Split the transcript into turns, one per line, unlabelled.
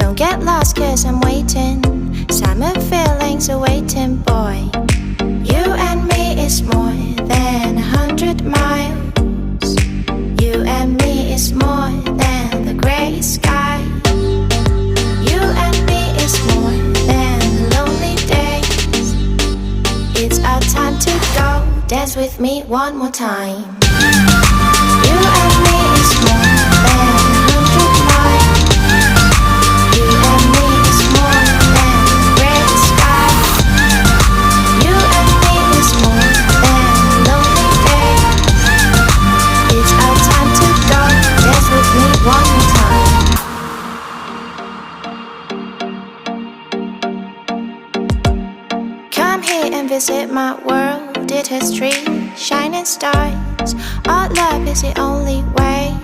Don't get lost cause I'm waiting. Summer feelings are waiting, boy. You and me is more than 100 miles. You and me is more than the grey sky. You and me is more than lonely days. It's our time to go. Dance with me one more time. You and me is more than 100 miles. You and me is more than gray sky. You and me is more than lonely days. It's our time to go. Dance with me one more time. Come here and visit my world. It has trees, shining stars. Our love is the only way.